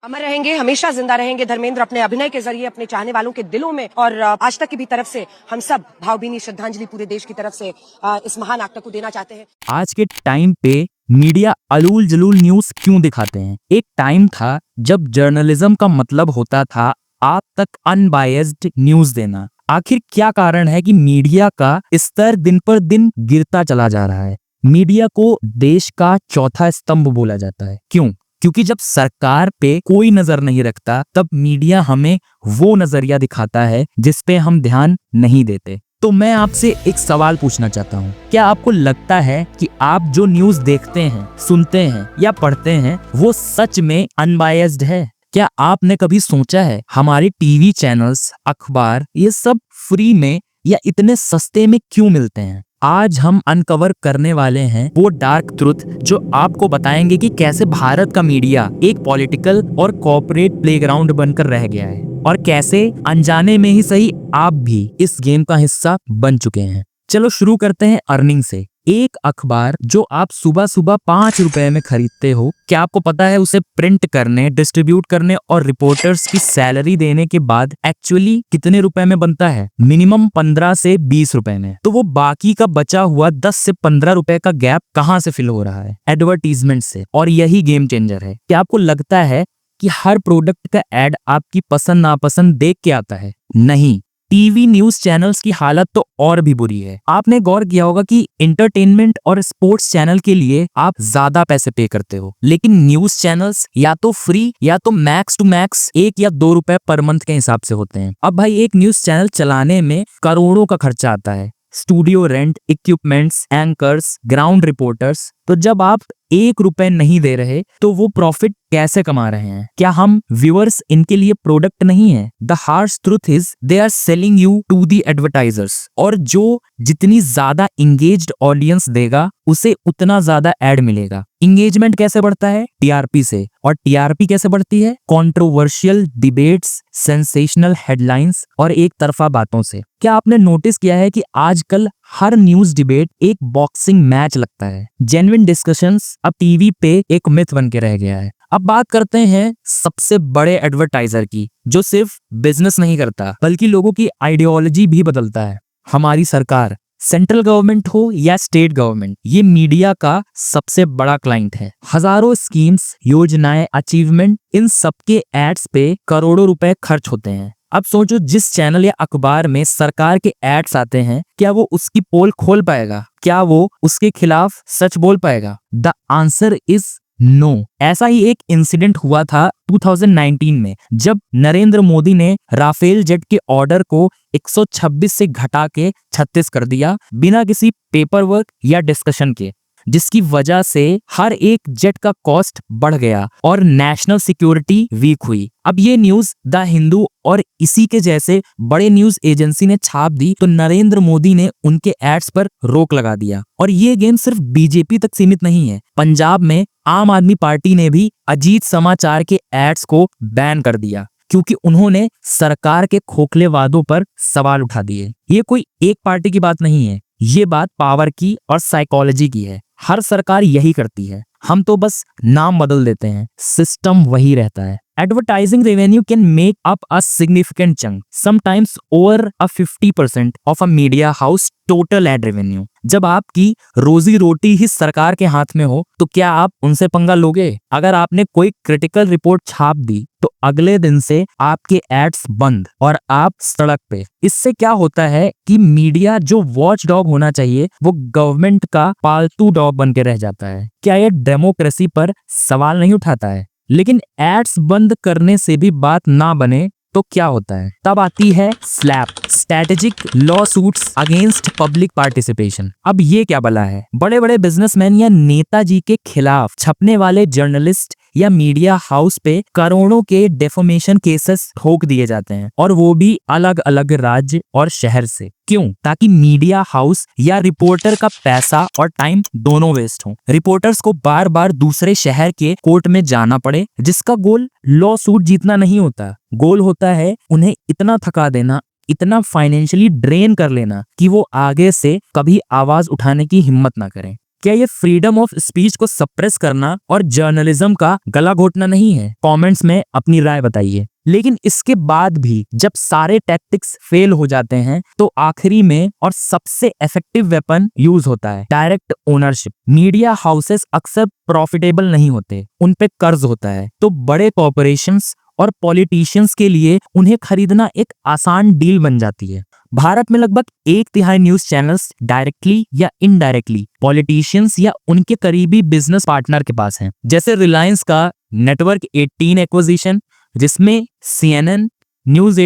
अमर रहेंगे, हमेशा जिंदा रहेंगे धर्मेंद्र अपने अभिनय के जरिए अपने चाहने वालों के दिलों में और आज तक की भी तरफ से हम सब भावभीनी श्रद्धांजलि पूरे देश की तरफ से इस महान एक्टर को देना चाहते हैं। आज के टाइम पे मीडिया अलूल जलूल न्यूज क्यों दिखाते हैं? एक टाइम था जब जर्नलिज्म का मतलब होता था आप तक अनबायस्ड न्यूज देना। आखिर क्या कारण है कि मीडिया का स्तर दिन पर दिन गिरता चला जा रहा है? मीडिया को देश का चौथा स्तंभ बोला जाता है। क्यों? क्योंकि जब सरकार पे कोई नजर नहीं रखता तब मीडिया हमें वो नजरिया दिखाता है जिस पे हम ध्यान नहीं देते। तो मैं आपसे एक सवाल पूछना चाहता हूँ, क्या आपको लगता है कि आप जो न्यूज देखते हैं, सुनते हैं या पढ़ते हैं वो सच में अनबायस्ड है? क्या आपने कभी सोचा है हमारे टीवी चैनल्स, अखबार ये सब फ्री में या इतने सस्ते में क्यों मिलते हैं? आज हम अनकवर करने वाले हैं वो डार्क ट्रुथ जो आपको बताएंगे कि कैसे भारत का मीडिया एक पॉलिटिकल और कॉर्पोरेट प्लेग्राउंड बनकर रह गया है और कैसे अनजाने में ही सही आप भी इस गेम का हिस्सा बन चुके हैं। चलो शुरू करते हैं अर्निंग से। एक अखबार जो आप सुबह सुबह 5 रुपए में खरीदते हो, क्या आपको पता है उसे प्रिंट करने, डिस्ट्रीब्यूट करने और रिपोर्टर्स की सैलरी देने के बाद एक्चुअली कितने रुपए में बनता है? मिनिमम 15 से 20 रुपए में। तो वो बाकी का बचा हुआ 10 से 15 रुपए का गैप कहाँ से फिल हो रहा है? एडवर्टीजमेंट से। और यही गेम चेंजर है। क्या आपको लगता है कि हर प्रोडक्ट का एड आपकी पसंद नापसंद देख के आता है? नहीं। टीवी न्यूज चैनल्स की हालत तो और भी बुरी है। आपने गौर किया होगा कि एंटरटेनमेंट और स्पोर्ट्स चैनल के लिए आप ज्यादा पैसे पे करते हो, लेकिन न्यूज चैनल्स या तो फ्री या तो मैक्स टू मैक्स 1 या 2 रुपए पर मंथ के हिसाब से होते हैं। अब भाई एक न्यूज चैनल चलाने में करोड़ों का खर्चा आता है। Studio rent, equipments, anchors, ground reporters. तो जब आप 1 रुपए नहीं दे रहे तो वो प्रॉफिट कैसे कमा रहे हैं? क्या हम व्यूअर्स इनके लिए प्रोडक्ट नहीं है? The harsh truth is they are selling you to the advertisers. और जो जितनी ज्यादा इंगेज्ड ऑडियंस देगा उसे उतना ज्यादा एड मिलेगा। इंगेजमेंट कैसे बढ़ता है? टीआरपी से। और टीआरपी कैसे बढ़ती है? कंट्रोवर्शियल डिबेट्स, सेंसेशनल हेडलाइंस और एक तरफा बातों से। क्या आपने नोटिस किया है कि आजकल हर न्यूज डिबेट एक बॉक्सिंग मैच लगता है? जेन्युइन डिस्कशंस अब टीवी पे एक मिथ बन के रह गया है। अब बात करते हैं सबसे बड़े एडवर्टाइजर की, जो सिर्फ बिजनेस नहीं करता बल्कि लोगों की आइडियोलॉजी भी बदलता है। हमारी सरकार, सेंट्रल गवर्नमेंट हो या स्टेट गवर्नमेंट, ये मीडिया का सबसे बड़ा क्लाइंट है। हजारों स्कीम्स, योजनाएं, अचीवमेंट, इन सबके एड्स पे करोड़ों रुपए खर्च होते हैं। अब सोचो, जिस चैनल या अखबार में सरकार के एड्स आते हैं, क्या वो उसकी पोल खोल पाएगा? क्या वो उसके खिलाफ सच बोल पाएगा? The answer is no. ऐसा ही एक इंसिडेंट हुआ था 2019 में, जब नरेंद्र मोदी ने राफेल जेट के ऑर्डर को 126 से घटा के 36 कर दिया, बिना किसी पेपर वर्क या डिस्कशन के, जिसकी वजह से हर एक जेट का कॉस्ट बढ़ गया और नेशनल सिक्योरिटी वीक हुई। अब ये न्यूज द हिंदू और इसी के जैसे बड़े न्यूज एजेंसी ने छाप दी तो नरेंद्र मोदी ने उनके एड्स पर रोक लगा दिया। और ये गेम सिर्फ बीजेपी तक सीमित नहीं है। पंजाब में आम आदमी पार्टी ने भी अजीत समाचार के एड्स को बैन कर दिया, क्योंकि उन्होंने सरकार के खोखले वादों पर सवाल उठा दिए। ये कोई एक पार्टी की बात नहीं है, ये बात पावर की और साइकोलॉजी की है। हर सरकार यही करती है, हम तो बस नाम बदल देते हैं, सिस्टम वही रहता है। Advertising revenue can make up a significant chunk, sometimes over a 50% of a media house total ad revenue. जब आपकी रोजी रोटी ही सरकार के हाथ में हो तो क्या आप उनसे पंगा लोगे? अगर आपने कोई क्रिटिकल रिपोर्ट छाप दी तो अगले दिन से आपके एड्स बंद और आप सड़क पे। इससे क्या होता है कि मीडिया जो वॉच डॉग होना चाहिए वो गवर्नमेंट का पालतू डॉग बन के रह जाता है। क्या ये डेमोक्रेसी पर सवाल नहीं उठाता है? लेकिन एड्स बंद करने से भी बात ना बने तो क्या होता है? तब आती है SLAPP, strategic lawsuits against public participation. अब ये क्या बला है? बड़े बड़े बिजनेसमैन या नेताजी के खिलाफ छपने वाले जर्नलिस्ट या मीडिया हाउस पे करोड़ों के डेफोमेशन केसेस ठोक दिए जाते हैं, और वो भी अलग अलग राज्य और शहर से। क्यों? ताकि मीडिया हाउस या रिपोर्टर का पैसा और टाइम दोनों वेस्ट हो। रिपोर्टर्स को बार बार दूसरे शहर के कोर्ट में जाना पड़े, जिसका गोल लॉ सूट जीतना नहीं होता। गोल होता है उन्हें इतना थका देना, इतना फाइनेंशियली ड्रेन कर लेना कि वो आगे से कभी आवाज उठाने की हिम्मत ना करें। क्या ये फ्रीडम ऑफ स्पीच को सप्रेस करना और जर्नलिज्म का गला घोटना नहीं है? कमेंट्स में अपनी राय बताइए। लेकिन इसके बाद भी जब सारे टैक्टिक्स फेल हो जाते हैं तो आखिरी में और सबसे इफेक्टिव वेपन यूज होता है, डायरेक्ट ओनरशिप। मीडिया हाउसेस अक्सर प्रॉफिटेबल नहीं होते, उन पे कर्ज होता है, तो बड़े कॉर्पोरेशंस और पॉलिटिशियंस के लिए उन्हें खरीदना एक आसान डील बन जाती है। भारत में लगभग 1/3 न्यूज चैनल्स डायरेक्टली या इनडायरेक्टली पॉलिटिशियंस या उनके करीबी बिजनेस पार्टनर के पास हैं। जैसे रिलायंस का नेटवर्क 18 एक्विजिशन, जिसमें CNN, न्यूज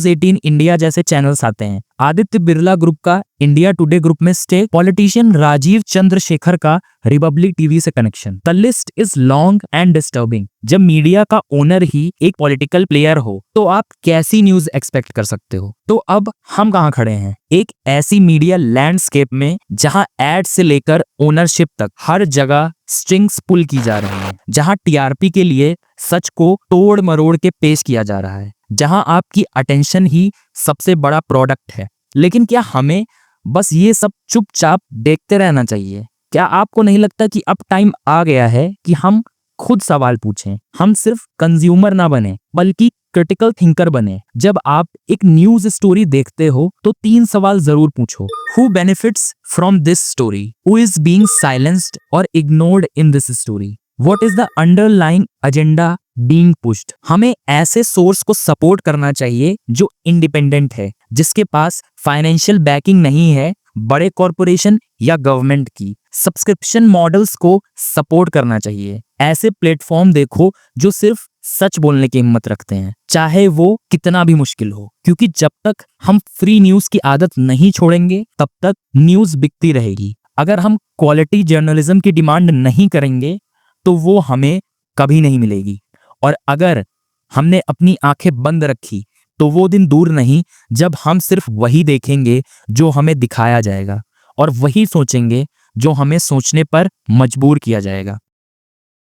18 इंडिया जैसे चैनल्स आते हैं। आदित्य बिरला ग्रुप का इंडिया टुडे ग्रुप में स्टेक, पॉलिटिशियन राजीव चंद्रशेखर का रिपब्लिक टीवी से connection. The list is long and disturbing. जब मीडिया का ओनर ही एक पॉलिटिकल प्लेयर हो तो आप कैसी न्यूज एक्सपेक्ट कर सकते हो? तो अब हम कहां खड़े हैं? एक ऐसी मीडिया लैंडस्केप में जहां एड से लेकर ओनरशिप तक हर जगह स्ट्रिंग्स पुल की जा रही हैं, जहां TRP के लिए सच को तोड़ मरोड़ के पेश किया जा रहा है, जहां आपकी अटेंशन ही सबसे बड़ा प्रोडक्ट है। लेकिन क्या हमें बस ये सब चुपचाप देखते रहना चाहिए? क्या आपको नहीं लगता कि अब टाइम आ गया है कि हम खुद सवाल पूछें? हम सिर्फ कंज्यूमर ना बने बल्कि क्रिटिकल थिंकर बने। जब आप एक न्यूज स्टोरी देखते हो तो 3 सवाल जरूर पूछो। Who benefits from this story? Who is being silenced और ignored in this story? What is the underlying agenda being pushed? हमें ऐसे सोर्स को सपोर्ट करना चाहिए जो इंडिपेंडेंट है, जिसके पास फाइनेंशियल बैकिंग नहीं है बड़े कॉरपोरेशन या गवर्नमेंट की। सब्सक्रिप्शन मॉडल्स को सपोर्ट करना चाहिए। ऐसे प्लेटफॉर्म देखो जो सिर्फ सच बोलने की हिम्मत रखते हैं, चाहे वो कितना भी मुश्किल हो, क्योंकि जब तक हम फ्री न्यूज की आदत नहीं छोड़ेंगे तब तक न्यूज बिकती रहेगी। अगर हम क्वालिटी जर्नलिज्म की डिमांड नहीं करेंगे तो वो हमें कभी नहीं मिलेगी। और अगर हमने अपनी आंखें बंद रखी तो वो दिन दूर नहीं जब हम सिर्फ वही देखेंगे जो हमें दिखाया जाएगा और वही सोचेंगे जो हमें सोचने पर मजबूर किया जाएगा।